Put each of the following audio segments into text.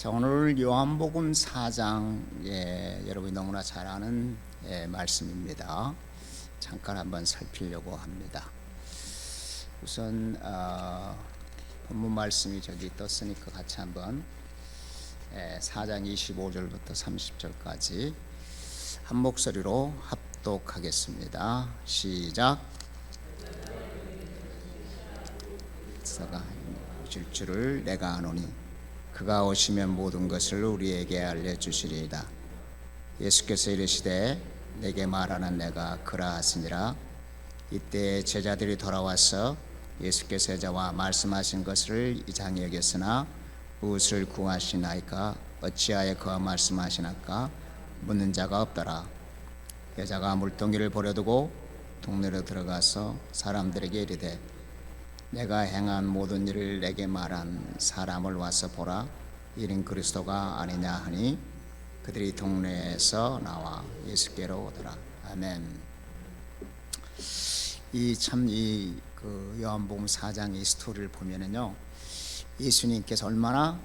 자, 오늘 요한복음 4장 여러분이 너무나 잘 아는 말씀입니다. 잠깐 한번 살피려고 합니다. 우선 본문 말씀이 저기 떴으니까 같이 한번 4장 25절부터 30절까지 한 목소리로 합독하겠습니다. 시작. 사가 오실 줄을 내가 아노니 그가 오시면 모든 것을 우리에게 알려주시리이다. 예수께서 이르시되 내게 말하는 내가 그라 하시니라. 이때 제자들이 돌아와서 예수께서 저와 말씀하신 것을 이상히 여겼으나 무엇을 구하시나이까 어찌하여 그와 말씀하시나까 묻는 자가 없더라. 여자가 물동이를 버려두고 동네로 들어가서 사람들에게 이르되 내가 행한 모든 일을 내게 말한 사람을 와서 보라. 이는 그리스도가 아니냐 하니 그들이 동네에서 나와 예수께로 오더라. 아멘. 이 요한복음 4장 이 스토리를 보면은요, 예수님께서 얼마나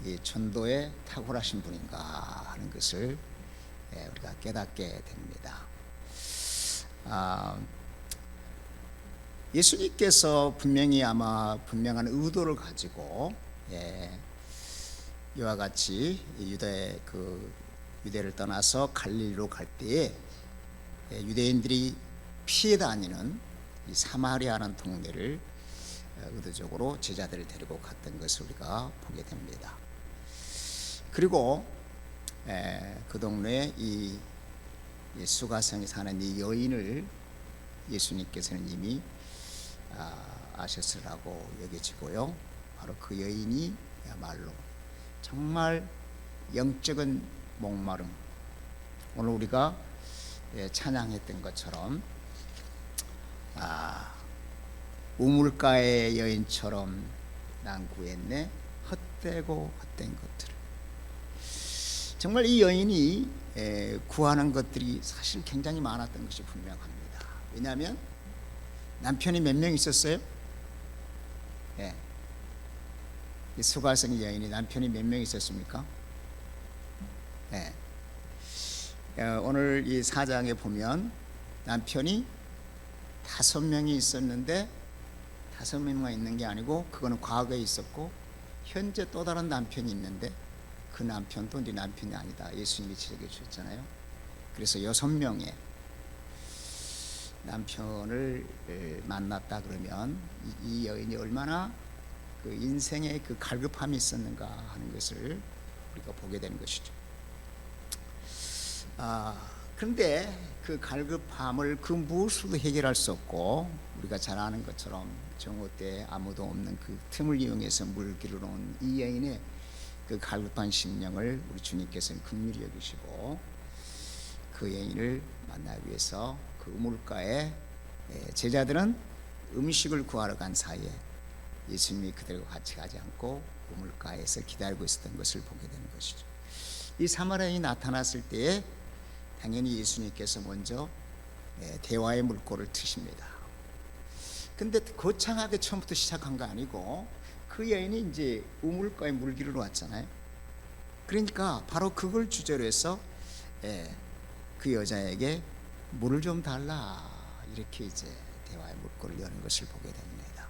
이 전도에 탁월하신 분인가 하는 것을 우리가 깨닫게 됩니다. 예수님께서 분명히 아마 분명한 의도를 가지고 이와 같이 유대를 떠나서 갈릴리로 갈 때에 유대인들이 피해 다니는 이 사마리아라는 동네를 의도적으로 제자들을 데리고 갔던 것을 우리가 보게 됩니다. 그리고 그 동네에 이 수가성에 사는 이 여인을 예수님께서는 이미 아셨으라고 여겨지고요. 바로 그 여인이야말로 정말 영적인 목마름, 오늘 우리가 찬양했던 것처럼 우물가의 여인처럼 난 구했네 헛되고 헛된 것들을. 정말 이 여인이 구하는 것들이 사실 굉장히 많았던 것이 분명합니다. 왜냐하면 남편이 몇 명 있었어요? 이 수가성 여인이 남편이 몇 명 있었습니까? 오늘 이 4장에 보면 남편이 5명이 있었는데 5명만 있는 게 아니고 그거는 과거에 있었고 현재 또 다른 남편이 있는데 그 남편도 네 남편이 아니다. 예수님이 지적해 주셨잖아요. 그래서 6명의 남편을 만났다 그러면 이 여인이 얼마나 그 인생에 그 갈급함이 있었는가 하는 것을 우리가 보게 되는 것이죠. 그런데 그 갈급함을 그 무엇으로도 해결할 수 없고 우리가 잘 아는 것처럼 정오 때 아무도 없는 그 틈을 이용해서 물길을 온 이 여인의 그 갈급한 심령을 우리 주님께서는 긍휼히 여기시고 그 여인을 만나기 위해서 그 우물가에 제자들은 음식을 구하러 간 사이에 예수님이 그들과 같이 가지 않고 우물가에서 기다리고 있었던 것을 보게 되는 것이죠. 이 사마리아인이 나타났을 때에 당연히 예수님께서 먼저 대화의 물꼬를 트십니다. 근데 거창하게 처음부터 시작한 거 아니고 그 여인이 이제 우물가에 물기를 왔잖아요. 그러니까 바로 그걸 주제로 해서 그 여자에게 물을 좀 달라 이렇게 이제 대화의 물꼬를 여는 것을 보게 됩니다.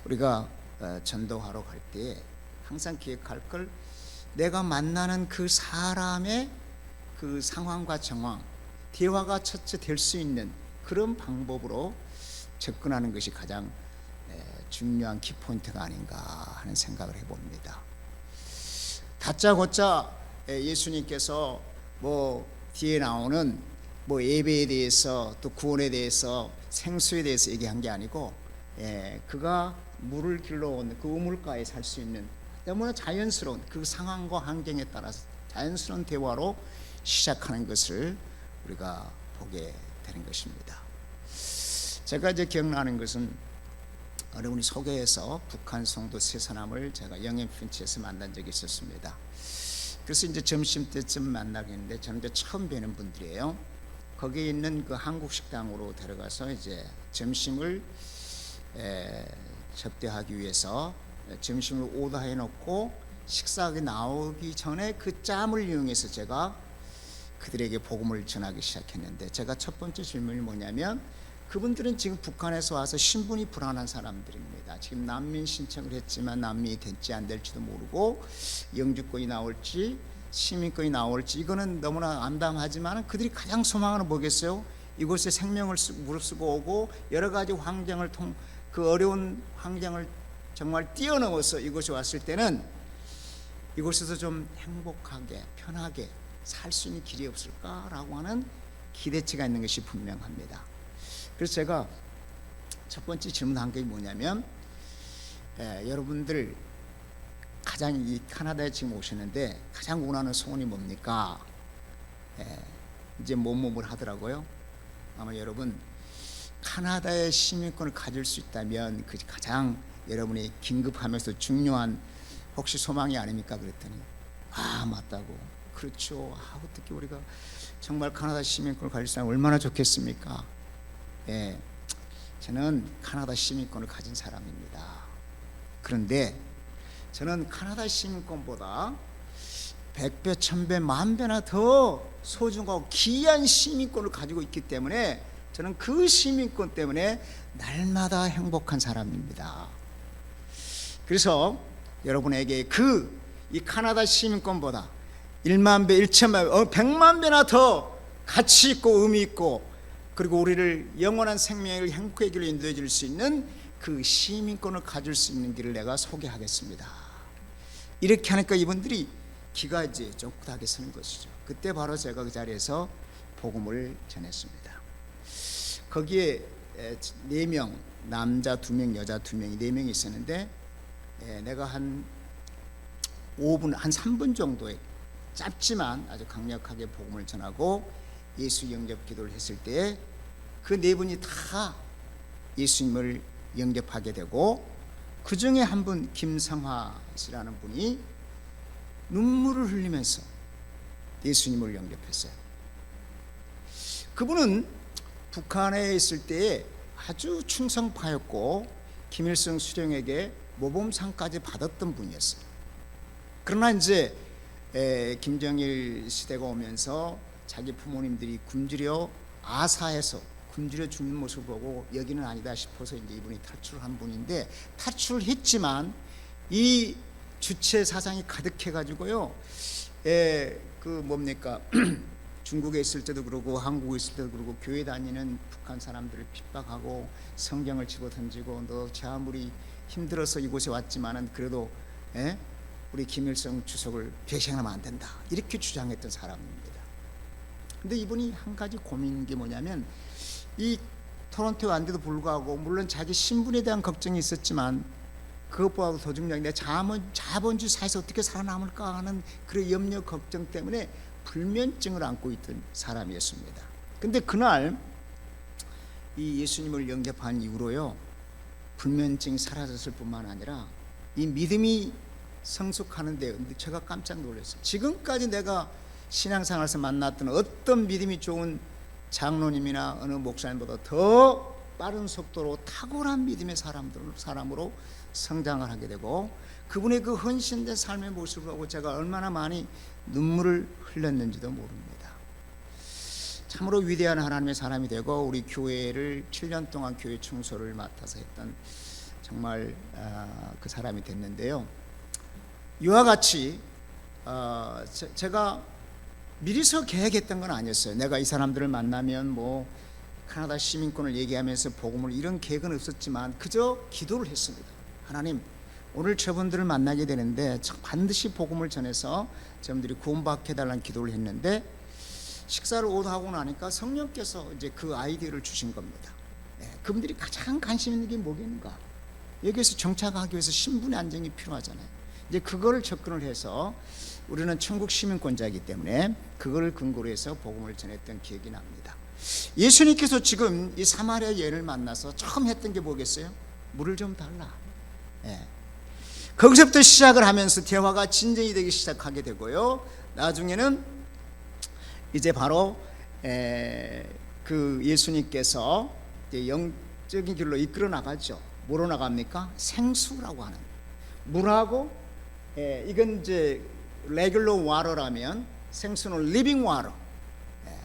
우리가 전도하러 갈 때 항상 기억할 걸, 내가 만나는 그 사람의 그 상황과 정황, 대화가 첫째 될 수 있는 그런 방법으로 접근하는 것이 가장 중요한 키포인트가 아닌가 하는 생각을 해봅니다. 다짜고짜 예수님께서 뒤에 나오는 예배에 대해서 또 구원에 대해서 생수에 대해서 얘기한 게 아니고 그가 물을 길러 온 그 우물가에 살 수 있는 너무나 자연스러운 그 상황과 환경에 따라서 자연스러운 대화로 시작하는 것을 우리가 보게 되는 것입니다. 제가 이제 기억나는 것은 어머니 소개에서 북한 성도 세 사람을 제가 영앤핀치에서 만난 적이 있었습니다. 그래서 이제 점심 때쯤 만나게 했는데 저는 이제 처음 뵈는 분들이에요. 거기에 있는 그 한국 식당으로 데려가서 이제 점심을 접대하기 위해서 점심을 오더해 놓고 식사하게 나오기 전에 그 짬을 이용해서 제가 그들에게 복음을 전하기 시작했는데, 제가 첫 번째 질문이 뭐냐면, 그분들은 지금 북한에서 와서 신분이 불안한 사람들입니다. 지금 난민 신청을 했지만 난민이 될지 안 될지도 모르고, 영주권이 나올지 시민권이 나올지 이거는 너무나 암담하지만, 그들이 가장 소망하는 뭐겠어요? 이곳에 생명을 무릅쓰고 오고 여러 가지 환경을 그 어려운 환경을 정말 뛰어넘어서 이곳에 왔을 때는 이곳에서 좀 행복하게 편하게 살 수 있는 길이 없을까라고 하는 기대치가 있는 것이 분명합니다. 그래서 제가 첫 번째 질문한 게 뭐냐면, 여러분들 가장 이 카나다에 지금 오셨는데 가장 원하는 소원이 뭡니까? 이제 뭐뭐 하더라고요. 아마 여러분 카나다의 시민권을 가질 수 있다면 그 가장 여러분이 긴급하면서 중요한 혹시 소망이 아닙니까? 그랬더니 맞다고. 그렇죠. 어떻게 우리가 정말 카나다 시민권을 가질 수 있다면 얼마나 좋겠습니까? 저는 카나다 시민권을 가진 사람입니다. 그런데 저는 카나다 시민권보다 100배, 1000배, 10,000배나 더 소중하고 귀한 시민권을 가지고 있기 때문에 저는 그 시민권 때문에 날마다 행복한 사람입니다. 그래서 여러분에게 이 카나다 시민권보다 1만 배, 1천만 배, 100만 배나 더 가치 있고 의미 있고, 그리고 우리를 영원한 생명을 행복의 길로 인도해 줄 수 있는 그 시민권을 가질 수 있는 길을 내가 소개하겠습니다. 이렇게 하니까 이분들이 기가 이제 쫑긋하게 서는 것이죠. 그때 바로 제가 그 자리에서 복음을 전했습니다. 거기에 4명, 남자 2명, 여자 2명이 4명이 있었는데, 내가 한 5분, 한 3분 정도의 짧지만 아주 강력하게 복음을 전하고 예수 영접 기도를 했을 때 그 4분이 다 예수님을 영접하게 되고, 그 중에 한 분 김성화 씨라는 분이 눈물을 흘리면서 예수님을 영접했어요. 그분은 북한에 있을 때에 아주 충성파였고 김일성 수령에게 모범상까지 받았던 분이었어요. 그러나 이제 김정일 시대가 오면서 자기 부모님들이 굶주려 아사에서 굶주려 죽는 모습을 보고 여기는 아니다 싶어서 이제 이분이 탈출을 한 분인데, 탈출을 했지만 이 주체 사상이 가득해 가지고요. 중국에 있을 때도 그러고 한국에 있을 때도 그러고 교회 다니는 북한 사람들을 핍박하고 성경을 집어 던지고, 너 저 아무리 힘들어서 이곳에 왔지만은 그래도 우리 김일성 주석을 배신하면 안 된다, 이렇게 주장했던 사람입니다. 근데 이분이 한 가지 고민인 게 뭐냐면, 이 토론토에 왔는데도 불구하고 물론 자기 신분에 대한 걱정이 있었지만 그것보다도 더 중요한 게 자본주의 사회에서 어떻게 살아남을까 하는 그런 염려 걱정 때문에 불면증을 안고 있던 사람이었습니다. 근데 그날 이 예수님을 영접한 이후로요, 불면증이 사라졌을 뿐만 아니라 이 믿음이 성숙하는데 제가 깜짝 놀랐어요. 지금까지 내가 신앙생활에서 만났던 어떤 믿음이 좋은 장로님이나 어느 목사님보다 더 빠른 속도로 탁월한 믿음의 사람으로 성장을 하게 되고, 그분의 그 헌신된 삶의 모습을 보고 제가 얼마나 많이 눈물을 흘렸는지도 모릅니다. 참으로 위대한 하나님의 사람이 되고 우리 교회를 7년 동안 교회 청소를 맡아서 했던 정말 그 사람이 됐는데요. 이와 같이 제가 미리서 계획했던 건 아니었어요. 내가 이 사람들을 만나면 뭐 카나다 시민권을 얘기하면서 복음을, 이런 계획은 없었지만 그저 기도를 했습니다. 하나님, 오늘 저분들을 만나게 되는데 반드시 복음을 전해서 저분들이 구원받게 해달라는 기도를 했는데, 식사를 하고 나니까 성령께서 이제 그 아이디어를 주신 겁니다. 그분들이 가장 관심 있는 게 뭐겠는가? 여기에서 정착하기 위해서 신분의 안정이 필요하잖아요. 이제 그거를 접근을 해서 우리는 천국 시민권자이기 때문에 그거를 근거로 해서 복음을 전했던 기억이 납니다. 예수님께서 지금 이 사마리아 여인을 만나서 처음 했던 게 뭐겠어요? 물을 좀 달라. 거기서부터 시작을 하면서 대화가 진전이 되기 시작하게 되고요. 나중에는 이제 바로 그 예수님께서 이제 영적인 길로 이끌어 나가죠. 뭐로 나갑니까? 생수라고 하는, 물하고 이건 이제 레귤러 와터라면 생수는 리빙 와터,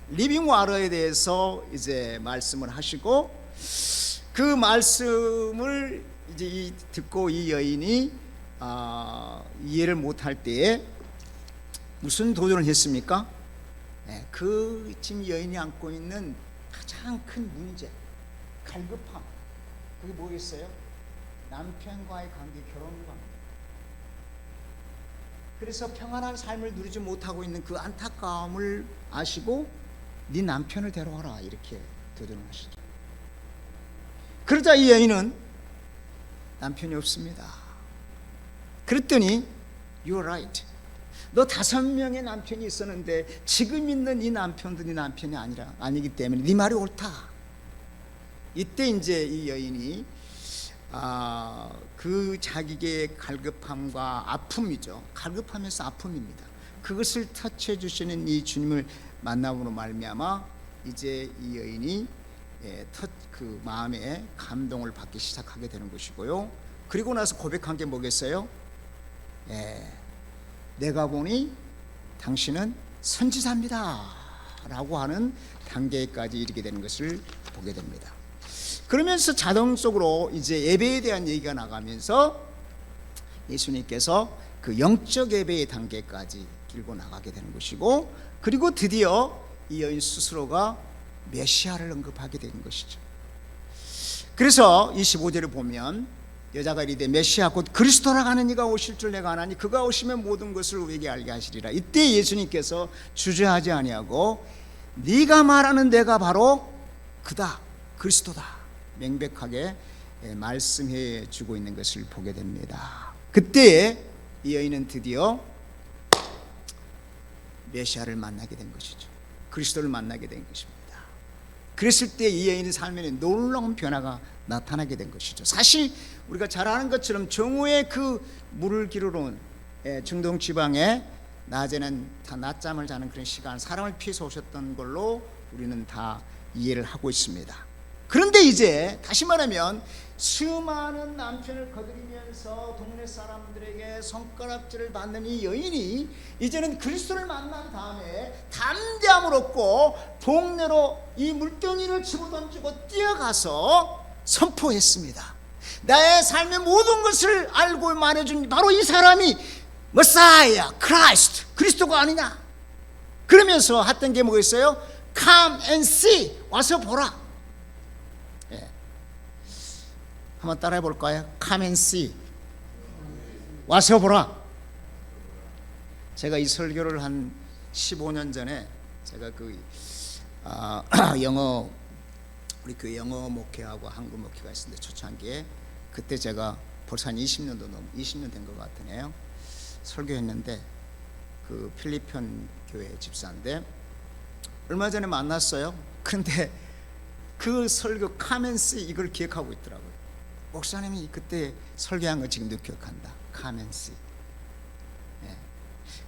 리빙 와터에 대해서 이제 말씀을 하시고, 그 말씀을 이제 듣고 이 여인이 이해를 못할 때에 무슨 도전을 했습니까? 그 지금 여인이 안고 있는 가장 큰 문제, 갈급함, 그게 뭐겠어요? 남편과의 관계, 결혼 관계. 그래서 평안한 삶을 누리지 못하고 있는 그 안타까움을 아시고 네 남편을 데려와라, 이렇게 도전을 하시죠. 그러자 이 여인은 남편이 없습니다. 그랬더니 You're right. 너 5명의 남편이 있었는데 지금 있는 이 남편도 네 남편이 아니기 때문에 네 말이 옳다. 이때 이제 이 여인이 그 자기의 갈급함과 아픔이죠. 갈급하면서 아픔입니다. 그것을 터치해 주시는 이 주님을 만남으로 말미암아 이제 이 여인이 그 마음에 감동을 받기 시작하게 되는 것이고요. 그리고 나서 고백한 게 뭐겠어요? 내가 보니 당신은 선지자입니다 라고 하는 단계까지 이르게 되는 것을 보게 됩니다. 그러면서 자동적으로 이제 예배에 대한 얘기가 나가면서 예수님께서 그 영적 예배의 단계까지 길고 나가게 되는 것이고, 그리고 드디어 이 여인 스스로가 메시아를 언급하게 되는 것이죠. 그래서 25절을 보면 여자가 이르되 메시아 곧 그리스도라 하는 이가 오실 줄 내가 아나니 그가 오시면 모든 것을 우리에게 알게 하시리라. 이때 예수님께서 주저하지 아니하고 네가 말하는 내가 바로 그다, 그리스도다, 명백하게 말씀해 주고 있는 것을 보게 됩니다. 그때에 이 여인은 드디어 메시아를 만나게 된 것이죠. 그리스도를 만나게 된 것입니다. 그랬을 때 이 여인의 삶에는 놀라운 변화가 나타나게 된 것이죠. 사실 우리가 잘 아는 것처럼 정오에 그 물을 기르러 온 중동 지방에 낮에는 다 낮잠을 자는 그런 시간, 사람을 피해서 오셨던 걸로 우리는 다 이해를 하고 있습니다. 그런데 이제 다시 말하면 수많은 남편을 거느리면서 동네 사람들에게 손가락질을 받는 이 여인이 이제는 그리스도를 만난 다음에 담대함을 얻고 동네로 이 물동이를 집어던지고 뛰어가서 선포했습니다. 나의 삶의 모든 것을 알고 말해준 바로 이 사람이 메사야, 크라이스트, 그리스도가 아니냐. 그러면서 했던 게 뭐였어요? Come and see, 와서 보라. 한번 따라해 볼까요? Come and see, 와서 보라. 제가 이 설교를 한 15년 전에 제가 그 영어, 우리 교회 영어 목회하고 한국 목회가 있었는데 초창기에, 그때 제가 벌써 한 20년 된 것 같으네요. 설교했는데 그 필리핀 교회 집사인데 얼마 전에 만났어요. 그런데 그 설교 Come and see 이걸 기억하고 있더라고요. 목사님이 그때 설교한 거 지금도 기억한다. Come and see.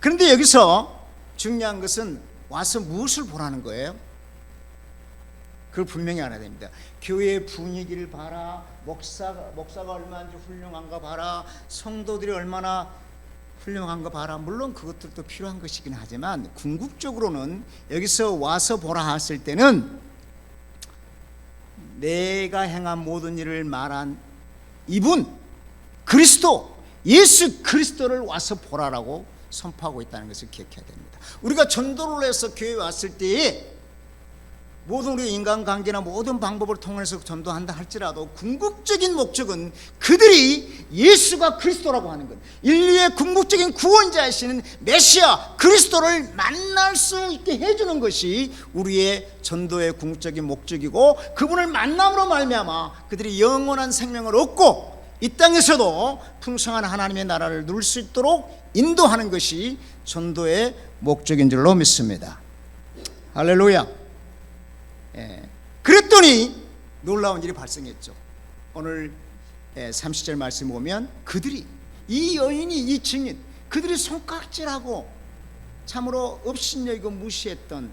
그런데 여기서 중요한 것은 와서 무엇을 보라는 거예요? 그걸 분명히 알아야 됩니다. 교회 분위기를 봐라, 목사가 얼마나 훌륭한가 봐라, 성도들이 얼마나 훌륭한가 봐라. 물론 그것들도 필요한 것이긴 하지만 궁극적으로는 여기서 와서 보라 했을 때는 내가 행한 모든 일을 말한 이분 그리스도, 예수 그리스도를 와서 보라라고 선포하고 있다는 것을 기억해야 됩니다. 우리가 전도를 해서 교회에 왔을 때에 모든 우리 인간관계나 모든 방법을 통해서 전도한다 할지라도 궁극적인 목적은 그들이 예수가 그리스도라고 하는 것, 인류의 궁극적인 구원자이시는 메시아 그리스도를 만날 수 있게 해주는 것이 우리의 전도의 궁극적인 목적이고, 그분을 만남으로 말미암아 그들이 영원한 생명을 얻고 이 땅에서도 풍성한 하나님의 나라를 누릴 수 있도록 인도하는 것이 전도의 목적인 줄로 믿습니다. 할렐루야. 그랬더니 놀라운 일이 발생했죠. 오늘 30절 말씀 보면 그들이, 이 여인이, 이 증인, 그들이 손깍질하고 참으로 업신여기고 무시했던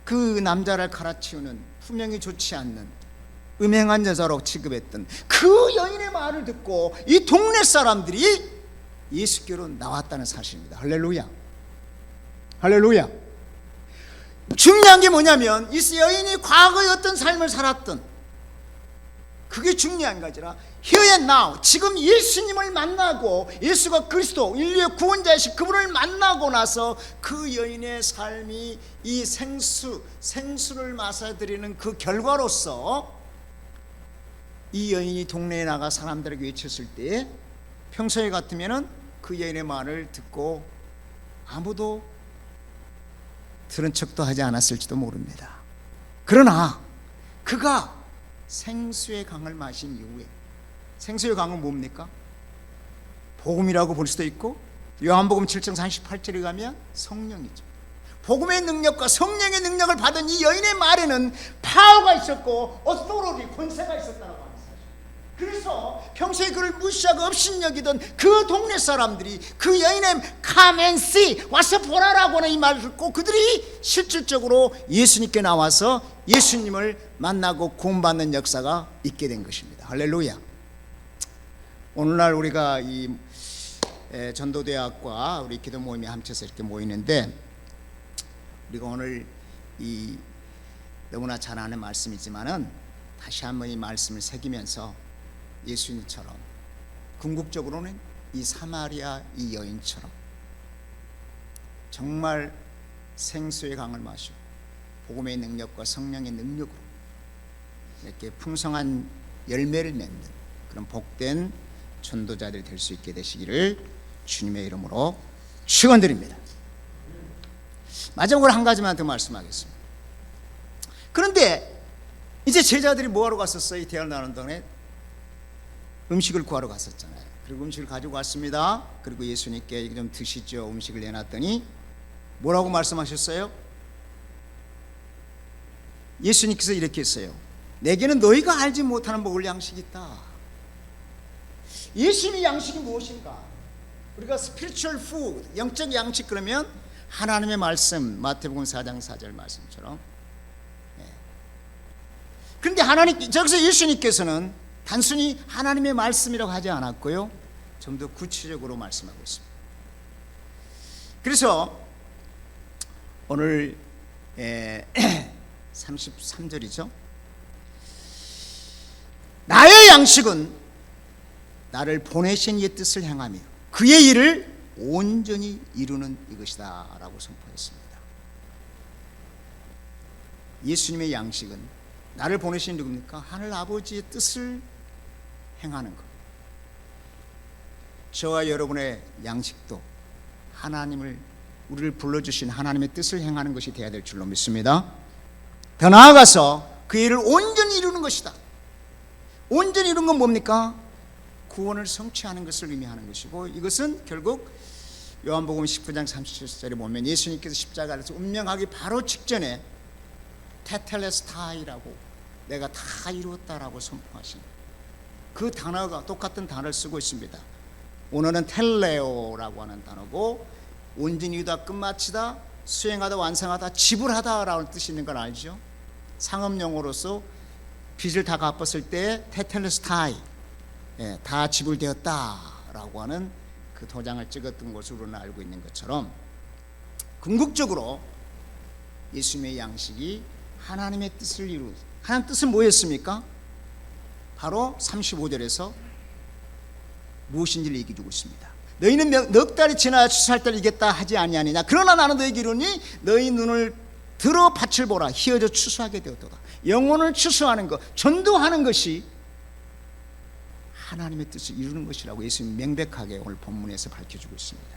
그 남자를 갈아치우는, 품행이 좋지 않는 음행한 여자로 취급했던 그 여인의 말을 듣고 이 동네 사람들이 예수께로 나왔다는 사실입니다. 할렐루야. 할렐루야. 중요한 게 뭐냐면 이 여인이 과거에 어떤 삶을 살았던 그게 중요한 거지라 here and now, 지금 예수님을 만나고 예수가 그리스도 인류의 구원자이신 그분을 만나고 나서 그 여인의 삶이 이 생수를 마셔드리는 그 결과로서 이 여인이 동네에 나가 사람들에게 외쳤을 때 평소에 같으면은 그 여인의 말을 듣고 아무도 들은 척도 하지 않았을지도 모릅니다. 그러나 그가 생수의 강을 마신 이후에, 생수의 강은 뭡니까? 복음이라고 볼 수도 있고 요한복음 7장 38절에 가면 성령이죠. 복음의 능력과 성령의 능력을 받은 이 여인의 말에는 파워가 있었고 어토리티, 권세가 있었다고 합니다. 그래서 평소에 그를 무시하고 업신여기던 그 동네 사람들이 그 여인의 come and see, 와서 보라라고 하는 이 말을 듣고 그들이 실질적으로 예수님께 나와서 예수님을 만나고 구원받는 역사가 있게 된 것입니다. 할렐루야. 오늘날 우리가 이 전도대학과 우리 기도 모임이 합쳐서 이렇게 모이는데, 우리가 오늘 이 너무나 잘 아는 말씀이지만은 다시 한번 이 말씀을 새기면서 예수님처럼 궁극적으로는 이 사마리아 이 여인처럼 정말 생수의 강을 마시고 복음의 능력과 성령의 능력으로 이렇게 풍성한 열매를 맺는 그런 복된 전도자들이 될 수 있게 되시기를 주님의 이름으로 축원드립니다. 마지막으로 한 가지만 더 말씀하겠습니다. 그런데 이제 제자들이 뭐하러 갔었어요? 이 대화를 나눈 동안에 음식을 구하러 갔었잖아요. 그리고 음식을 가지고 왔습니다. 그리고 예수님께 이거 좀 드시죠. 음식을 내놨더니 뭐라고 말씀하셨어요? 예수님께서 이렇게 했어요. 내게는 너희가 알지 못하는 먹을 양식이 있다. 예수님의 양식이 무엇인가? 우리가 spiritual food, 영적 양식 그러면 하나님의 말씀, 마태복음 4장 4절 말씀처럼. 그런데 저기서 예수님께서는 단순히 하나님의 말씀이라고 하지 않았고요, 좀 더 구체적으로 말씀하고 있습니다. 그래서 오늘 33절이죠. 나의 양식은 나를 보내신 이의 뜻을 행하며 그의 일을 온전히 이루는 이것이다 라고 선포했습니다. 예수님의 양식은 나를 보내신 누굽니까? 하늘 아버지의 뜻을 행하는 것. 저와 여러분의 양식도 우리를 불러주신 하나님의 뜻을 행하는 것이 되어야 될 줄로 믿습니다. 더 나아가서 그 일을 온전히 이루는 것이다. 온전히 이루는 건 뭡니까? 구원을 성취하는 것을 의미하는 것이고, 이것은 결국 요한복음 19장 37절에 보면 예수님께서 십자가에서 운명하기 바로 직전에 테텔레스타이라고 내가 다 이루었다라고 선포하신 그 단어가 똑같은 단어를 쓰고 있습니다. 오늘은 텔레오라고 하는 단어고, 온전히 이루다, 끝마치다, 수행하다, 완성하다, 지불하다라는 뜻이 있는 걸 알죠? 상업용어로서 빚을 다 갚았을 때 테텔레스타이, 다 지불되었다라고 하는 그 도장을 찍었던 것으로는 알고 있는 것처럼, 궁극적으로 예수님의 양식이 하나님의 뜻을 이루는, 하나님 뜻은 뭐였습니까? 바로 35절에서 무엇인지를 얘기해 주고 있습니다. 너희는 넉 달이 지나야 추수할 때를 이겠다 하지 아니하느냐. 그러나 나는 너희에게 이르노니 너희 눈을 들어 밭을 보라. 희어져 추수하게 되었도다. 영혼을 추수하는 것, 전도하는 것이 하나님의 뜻을 이루는 것이라고 예수님이 명백하게 오늘 본문에서 밝혀주고 있습니다.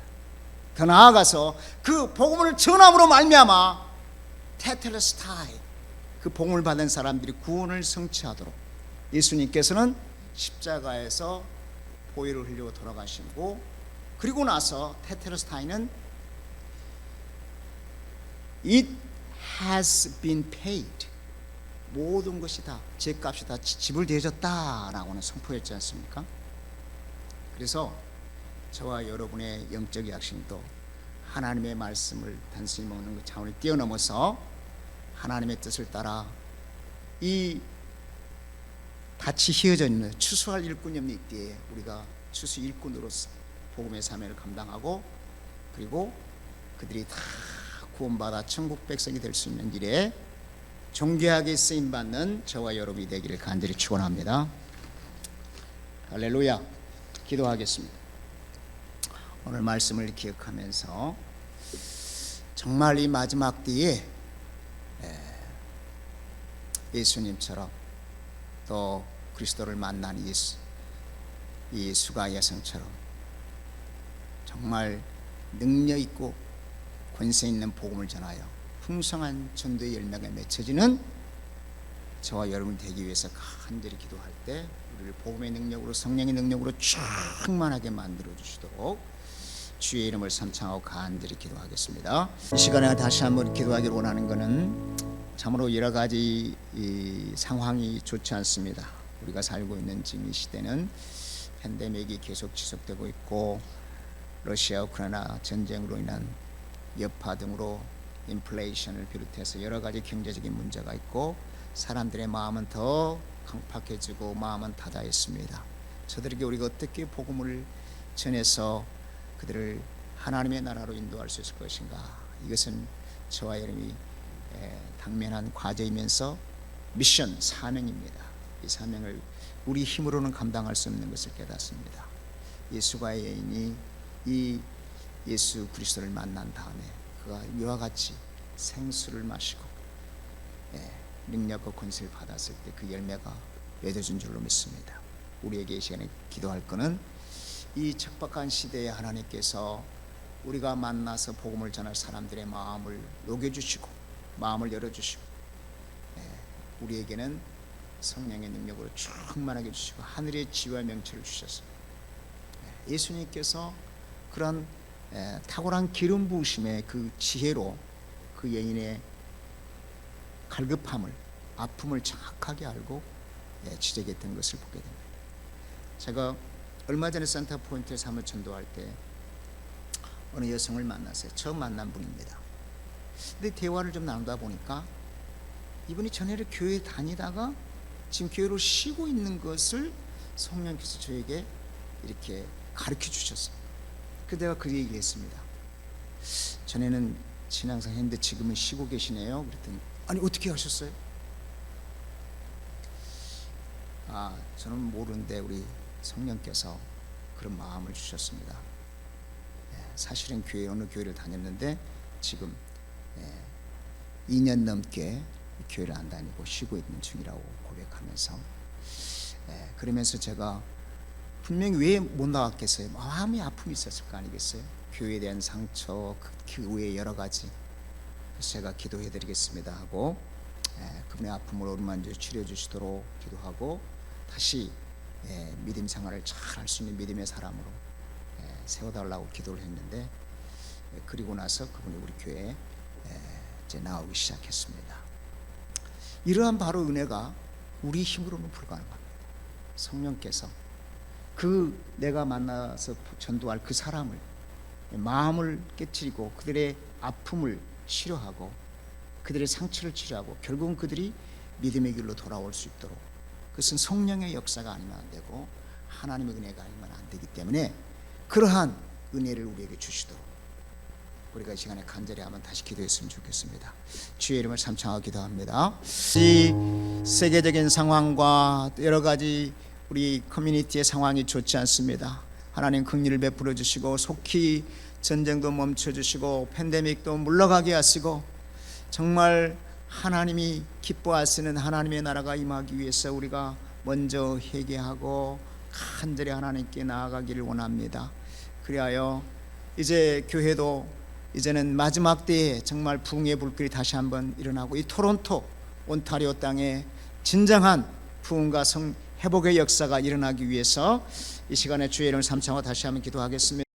더 나아가서 그 복음을 전함으로 말미암아 테텔레스타이, 그 복음을 받은 사람들이 구원을 성취하도록 예수님께서는 십자가에서 보혈을 흘리고 돌아가시고, 그리고 나서 테텔레스타이는 It has been paid, 모든 것이 다, 죄값이 다 지불되어졌다라고는 선포했지 않습니까? 그래서 저와 여러분의 영적 양식도 하나님의 말씀을 단순히 먹는 것 차원을 뛰어넘어서 하나님의 뜻을 따라 이 밭이 휘어져 있는 추수할 일꾼이 없는 이때에 우리가 추수 일꾼으로서 복음의 사명을 감당하고 그리고 그들이 다 구원받아 천국 백성이 될 수 있는 일에 존귀하게 쓰임받는 저와 여러분이 되기를 간절히 축원합니다. 할렐루야. 기도하겠습니다. 오늘 말씀을 기억하면서 정말 이 마지막 때에 예수님처럼 또 그리스도를 만난 이 수가 여성처럼 정말 능력 있고 권세 있는 복음을 전하여 풍성한 전도의 열매가 맺혀지는 저와 여러분이 되기 위해서 간절히 기도할 때 우리를 복음의 능력으로 성령의 능력으로 충만하게 만들어 주시도록 주의 이름을 선창하고 간절히 기도하겠습니다. 이 시간에 다시 한번 기도하기를 원하는 것은 참으로 여러 가지 이 상황이 좋지 않습니다. 우리가 살고 있는 지금 이 시대는 팬데믹이 계속 지속되고 있고 러시아 우크라이나 전쟁으로 인한 여파 등으로 인플레이션을 비롯해서 여러 가지 경제적인 문제가 있고 사람들의 마음은 더 강팍해지고 마음은 닫아있습니다. 저들에게 우리가 어떻게 복음을 전해서 그들을 하나님의 나라로 인도할 수 있을 것인가, 이것은 저와 여러분이 당면한 과제이면서 미션, 사명입니다. 이 사명을 우리 힘으로는 감당할 수 없는 것을 깨닫습니다. 예수가 여인이 이 예수 그리스도를 만난 다음에 그가 이와 같이 생수를 마시고 능력과 권세를 받았을 때 그 열매가 맺어진 줄로 믿습니다. 우리에게 이 시간에 기도할 것은 이 척박한 시대에 하나님께서 우리가 만나서 복음을 전할 사람들의 마음을 녹여주시고 마음을 열어주시고 우리에게는 성령의 능력으로 충만하게 주시고 하늘의 지혜와 명철을 주셔서 예수님께서 그런 탁월한 기름 부으심의 그 지혜로 그 여인의 갈급함을, 아픔을 정확하게 알고 지적했던 것을 보게 됩니다. 제가 얼마 전에 센터포인트에서 한번 전도할 때 어느 여성을 만났어요. 처음 만난 분입니다. 근데 대화를 좀 나누다 보니까 이분이 전에를 교회에 다니다가 지금 교회로 쉬고 있는 것을 성령께서 저에게 이렇게 가르쳐 주셨어요. 그래서 내가 그 얘기를 했습니다. 전에는 신앙생활 했는데 지금은 쉬고 계시네요. 그랬더니 아니 어떻게 하셨어요? 저는 모르는데 우리 성령께서 그런 마음을 주셨습니다. 사실은 어느 교회를 다녔는데 지금 2년 넘게 교회를 안 다니고 쉬고 있는 중이라고 고백하면서 그러면서 제가 분명히 왜 못 나왔겠어요? 마음의 아픔이 있었을 거 아니겠어요? 교회에 대한 상처, 그 외에 여러 가지. 그래서 제가 기도해 드리겠습니다 하고 그분의 아픔을 어루만져 치료해 주시도록 기도하고 다시 믿음 생활을 잘 할 수 있는 믿음의 사람으로 세워달라고 기도를 했는데 그리고 나서 그분이 우리 교회에 이제 나오기 시작했습니다. 이러한 바로 은혜가 우리 힘으로는 불가능합니다. 성령께서 내가 만나서 전도할 그 사람을 마음을 깨트리고 그들의 아픔을 치료하고 그들의 상처를 치료하고 결국은 그들이 믿음의 길로 돌아올 수 있도록, 그것은 성령의 역사가 아니면 안 되고 하나님의 은혜가 아니면 안 되기 때문에 그러한 은혜를 우리에게 주시도록 우리가 이 시간에 간절히 한번 다시 기도했으면 좋겠습니다. 주의 이름을 삼창하고 기도합니다. 이 세계적인 상황과 여러 가지 우리 커뮤니티의 상황이 좋지 않습니다. 하나님 긍휼을 베풀어 주시고 속히 전쟁도 멈춰 주시고 팬데믹도 물러가게 하시고 정말 하나님이 기뻐하시는 하나님의 나라가 임하기 위해서 우리가 먼저 회개하고 간절히 하나님께 나아가기를 원합니다. 그리하여 이제 교회도 이제는 마지막 때에 정말 부흥의 불길이 다시 한번 일어나고 이 토론토 온타리오 땅에 진정한 부흥과 회복의 역사가 일어나기 위해서 이 시간에 주의 이름을 삼창하고 다시 한번 기도하겠습니다.